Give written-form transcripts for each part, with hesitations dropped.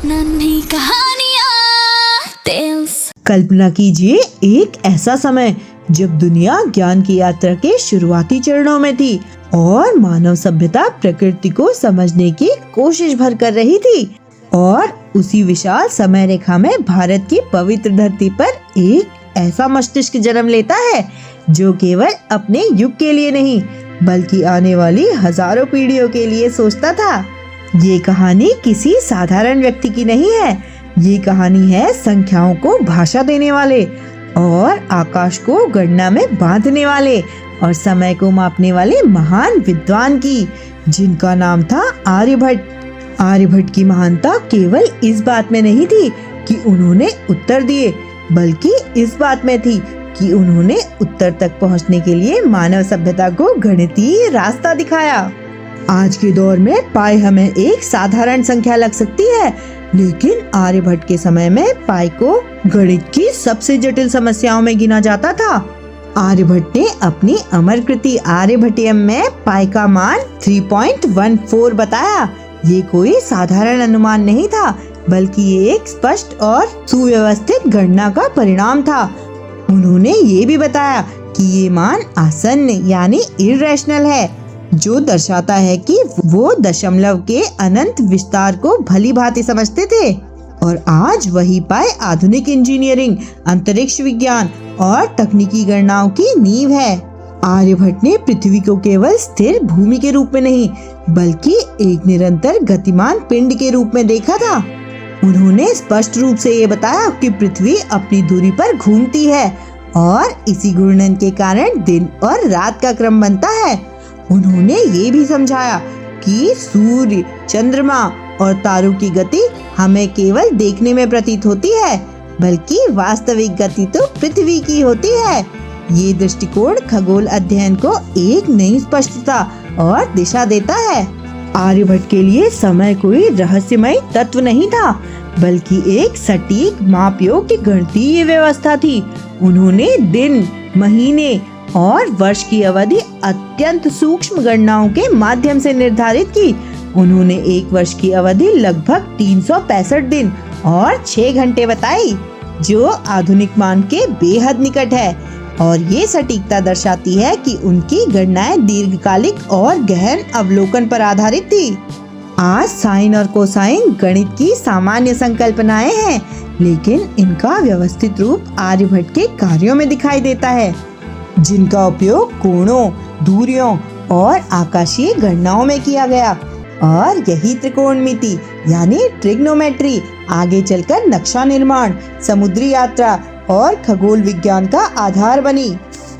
नन्ही कहानियाँ टेल्स। कल्पना कीजिए एक ऐसा समय जब दुनिया ज्ञान की यात्रा के शुरुआती चरणों में थी और मानव सभ्यता प्रकृति को समझने की कोशिश भर कर रही थी। और उसी विशाल समय रेखा में भारत की पवित्र धरती पर एक ऐसा मस्तिष्क जन्म लेता है जो केवल अपने युग के लिए नहीं बल्कि आने वाली हजारों पीढ़ियों के लिए सोचता था। ये कहानी किसी साधारण व्यक्ति की नहीं है, ये कहानी है संख्याओं को भाषा देने वाले और आकाश को गणना में बांधने वाले और समय को मापने वाले महान विद्वान की, जिनका नाम था आर्यभट्ट। आर्यभट्ट की महानता केवल इस बात में नहीं थी कि उन्होंने उत्तर दिए, बल्कि इस बात में थी कि उन्होंने उत्तर तक पहुंचने के लिए मानव सभ्यता को गणितीय रास्ता दिखाया। आज के दौर में पाई हमें एक साधारण संख्या लग सकती है, लेकिन आर्यभट्ट के समय में पाई को गणित की सबसे जटिल समस्याओं में गिना जाता था। आर्यभट्ट ने अपनी अमर कृति आर्यभट्टियम में पाई का मान 3.14 बताया। ये कोई साधारण अनुमान नहीं था, बल्कि ये एक स्पष्ट और सुव्यवस्थित गणना का परिणाम था। उन्होंने ये भी बताया कि ये मान आसन्न यानी इर्रेशनल है, जो दर्शाता है कि वो दशमलव के अनंत विस्तार को भली भांति समझते थे। और आज वही पाई आधुनिक इंजीनियरिंग, अंतरिक्ष विज्ञान और तकनीकी गणनाओं की नींव है। आर्यभट्ट ने पृथ्वी को केवल स्थिर भूमि के रूप में नहीं बल्कि एक निरंतर गतिमान पिंड के रूप में देखा था। उन्होंने स्पष्ट रूप से ये बताया कि पृथ्वी अपनी धुरी पर घूमती है और इसी घूर्णन के कारण दिन और रात का क्रम बनता है। उन्होंने ये भी समझाया कि सूर्य, चंद्रमा और तारों की गति हमें केवल देखने में प्रतीत होती है, बल्कि वास्तविक गति तो पृथ्वी की होती है। ये दृष्टिकोण खगोल अध्ययन को एक नई स्पष्टता और दिशा देता है। आर्यभट्ट के लिए समय कोई रहस्यमय तत्व नहीं था, बल्कि एक सटीक माप योग्य गणितीय व्यवस्था थी। उन्होंने दिन, महीने और वर्ष की अवधि अत्यंत सूक्ष्म गणनाओं के माध्यम से निर्धारित की। उन्होंने एक वर्ष की अवधि लगभग 365 दिन और 6 घंटे बताई, जो आधुनिक मान के बेहद निकट है। और ये सटीकता दर्शाती है कि उनकी गणनाएं दीर्घकालिक और गहन अवलोकन पर आधारित थी। आज साइन और कोसाइन गणित की सामान्य संकल्पनाएं हैं, लेकिन इनका व्यवस्थित रूप आर्यभट्ट के कार्यों में दिखाई देता है, जिनका उपयोग कोणों, दूरियों और आकाशीय गणनाओं में किया गया। और यही त्रिकोणमिति यानी ट्रिग्नोमेट्री आगे चलकर नक्शा निर्माण, समुद्री यात्रा और खगोल विज्ञान का आधार बनी।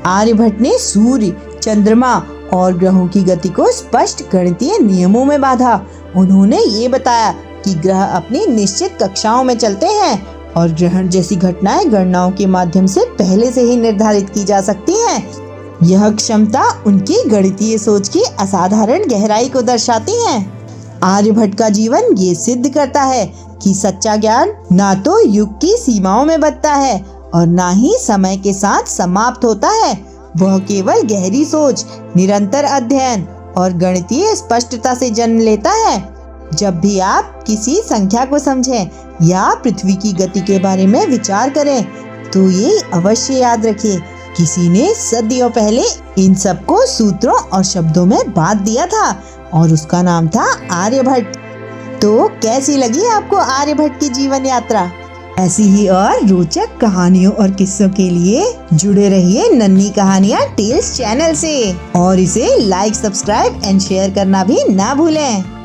आर्यभट्ट ने सूर्य, चंद्रमा और ग्रहों की गति को स्पष्ट गणितीय नियमों में बांधा। उन्होंने ये बताया कि ग्रह अपनी निश्चित कक्षाओं में चलते हैं और ग्रहण जैसी घटनाएं गणनाओं के माध्यम से पहले से ही निर्धारित की जा सकती हैं। यह क्षमता उनकी गणितीय सोच की असाधारण गहराई को दर्शाती है। आर्यभट्ट का जीवन ये सिद्ध करता है कि सच्चा ज्ञान ना तो युग की सीमाओं में बदता है और ना ही समय के साथ समाप्त होता है। वह केवल गहरी सोच, निरंतर अध्ययन और गणितीय स्पष्टता से जन्म लेता है। जब भी आप किसी संख्या को समझें या पृथ्वी की गति के बारे में विचार करें, तो ये अवश्य याद रखिए, किसी ने सदियों पहले इन सब को सूत्रों और शब्दों में बांध दिया था और उसका नाम था आर्यभट्ट। तो कैसी लगी आपको आर्यभट्ट की जीवन यात्रा? ऐसी ही और रोचक कहानियों और किस्सों के लिए जुड़े रहिए नन्ही कहानियाँ टेल्स चैनल से और इसे लाइक, सब्सक्राइब एंड शेयर करना भी ना भूलें।